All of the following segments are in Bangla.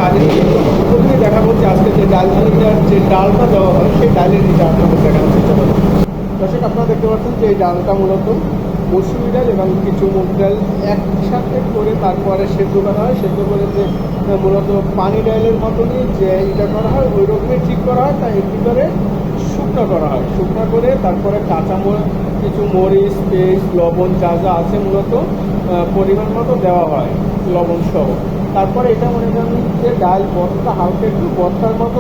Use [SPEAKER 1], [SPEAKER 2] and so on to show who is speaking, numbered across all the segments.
[SPEAKER 1] বাহিরে প্রথমেই দেখাবো যে আজকে যে ডালটার যে ডালটা দেওয়া হয় সেই ডালের নিচে আপনাদের দেখানোর চেষ্টা করবো। দর্শক আপনারা দেখতে পাচ্ছেন যে এই ডালটা মূলত মসুরি ডাল এবং কিছু মুগ ডাল একসাথে করে তারপরে সেদ্ধ করা হয়। সেদ্ধ করে যে মূলত পানি ডালের মতনই যে এটা করা হয় ওই রকমই ঠিক করা হয়, তাই এর ভিতরে শুকনো করা হয়। শুকনো করে তারপরে কিছু মরিচ, পেস্ট, লবণ যা যা আছে মূলত পরিমাণ মতো দেওয়া হয়, লবণ সহ। তারপরে এটা মনে করেন যে ডাল ভর্তা হালকা একটু ভর্তার মতো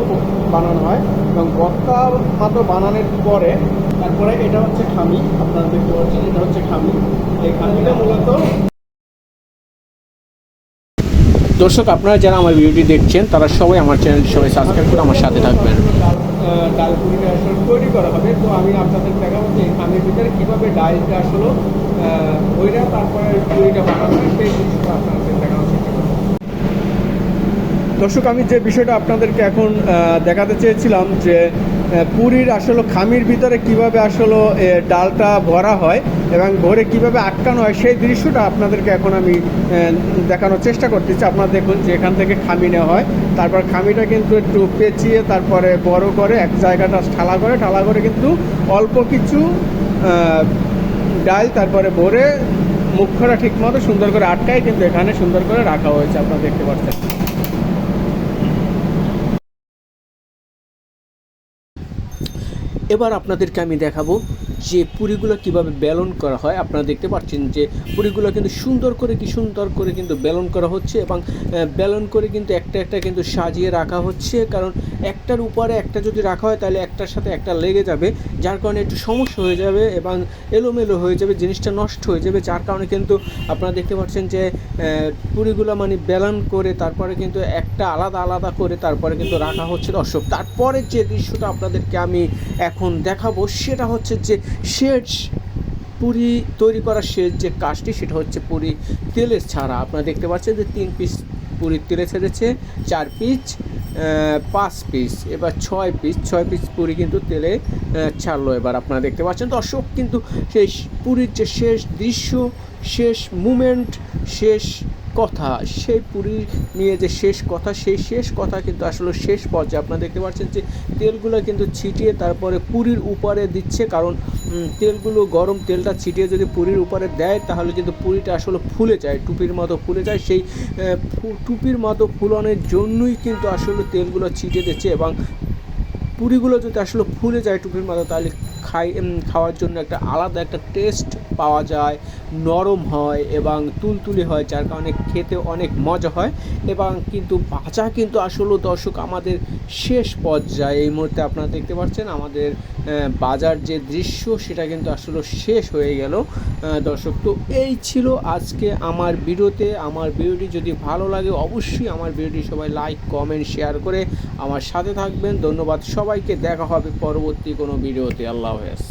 [SPEAKER 1] বানানো হয় এবং ভর্তার মতো বানানোর পরে তারপরে এটা হচ্ছে খামি। আপনারা দেখতে পাচ্ছেন এটা হচ্ছে খামি। এই খামিটা মূলত
[SPEAKER 2] দর্শক, আপনারা যারা আমার ভিডিওটি দেখছেন তারা সবাই আমার চ্যানেলটি সবাই সাবস্ক্রাইব করে আমার সাথে থাকবেন।
[SPEAKER 1] ডাল পুরিটা আসলে তৈরি করা হবে, তো আমি আপনাদের দেখাবো যে খামির ভিতরে কীভাবে ডালটা আসলে ওইটা তারপরে পুরিটা বানানো হয় সেই জিনিসটা আপনাদের দেখানোর চেষ্টা করব। দর্শক, আমি যে বিষয়টা আপনাদেরকে এখন দেখাতে চেয়েছিলাম যে পুরীর আসলে খামির ভিতরে কিভাবে আসলে ডালটা ভরা হয় এবং ভরে কিভাবে আটকানো হয় সেই দৃশ্যটা আপনাদেরকে এখন আমি দেখানোর চেষ্টা করতেছি। আপনারা দেখুন যে এখান থেকে খামি নেওয়া হয়, তারপর খামিটা কিন্তু একটু পেঁচিয়ে তারপরে বড় করে এক জায়গাটা ঢালা করে কিন্তু অল্প কিছু ডাল তারপরে ভরে মুখটা ঠিক মতো সুন্দর করে আটকায় কিন্তু এখানে সুন্দর করে রাখা হয়েছে, আপনারা দেখতে পাচ্ছেন।
[SPEAKER 2] এবার আপনাদেরকে আমি দেখাবো যে পুরিগুলো কিভাবে বেলন করা হয়। আপনারা দেখতে পাচ্ছেন যে পুরিগুলো কিন্তু সুন্দর করে কিন্তু বেলন করা হচ্ছে এবং বেলন করে কিন্তু একটা কিন্তু সাজিয়ে রাখা হচ্ছে, কারণ একটার উপরে একটা যদি রাখা হয় তাহলে একটার সাথে একটা লেগে যাবে, যার কারণে একটু সমস্যা হয়ে যাবে এবং এলোমেলো হয়ে যাবে, জিনিসটা নষ্ট হয়ে যাবে। যার কারণে কিন্তু আপনারা দেখতে পাচ্ছেন যে পুরিগুলো মানে বেলন করে তারপরে কিন্তু একটা আলাদা করে তারপরে কিন্তু রাখা হচ্ছে। দর্শক, তারপরে যে দৃশ্যটা আপনাদেরকে আমি এখন দেখাবো সেটা হচ্ছে যে শেষ পুরি তৈরি করার শেষ যে কাজটি, সেটা হচ্ছে পুরি তেলের ছাড়া। আপনারা দেখতে পাচ্ছেন যে 3 পিস পুরি তেলে ছেড়েছে, 4 পিস, 5 পিস, এবার 6 পিস পুরি কিন্তু তেলে ছাড়লো। এবার আপনারা দেখতে পাচ্ছেন দর্শক, কিন্তু সেই পুরীর যে শেষ দৃশ্য, শেষ মুমেন্ট, শেষ কথা, সেই পুরী নিয়ে যে শেষ কথা, সেই শেষ কথা কিন্তু আসলে শেষ পর্যায়ে আপনারা দেখতে পাচ্ছেন যে তেলগুলো কিন্তু ছিটিয়ে তারপরে পুরীর উপরে দিচ্ছে, কারণ তেলগুলো গরম তেলটা ছিটিয়ে যদি পুরীর উপরে দেয় তাহলে কিন্তু পুরিটা আসলে ফুলে যায়, টুপির মতো ফুলে যায়। সেই টুপির মতো ফুলানোর জন্যই কিন্তু আসলে তেলগুলো ছিটিয়ে দিচ্ছে এবং পুরিগুলো যদি আসলে ফুলে যায় টুপির মতো তাহলে খাওয়ার জন্য একটা আলাদা একটা টেস্ট পাওয়া যায়, নরম হয় এবং তুলতুলে হয়, যার কারণে খেতে অনেক মজা হয়। এবং কিন্তু ভাজা কিন্তু আসলে দর্শক আমাদের শেষ পর্যায়ে এই মুহূর্তে আপনারা দেখতে পাচ্ছেন আমাদের বাজার যে দৃশ্য সেটা কিন্তু আসলে শেষ হয়ে গেল। দর্শক, তো এই ছিল আজকে আমার ভিডিওতে। আমার ভিডিওটি যদি ভালো লাগে অবশ্যই আমার ভিডিওটি সবাই লাইক, কমেন্ট, শেয়ার করে আমার সাথে থাকবেন। ধন্যবাদ সবাইকে, দেখা হবে পরবর্তী কোনো ভিডিওতে। আল্লাহ হাফেজ।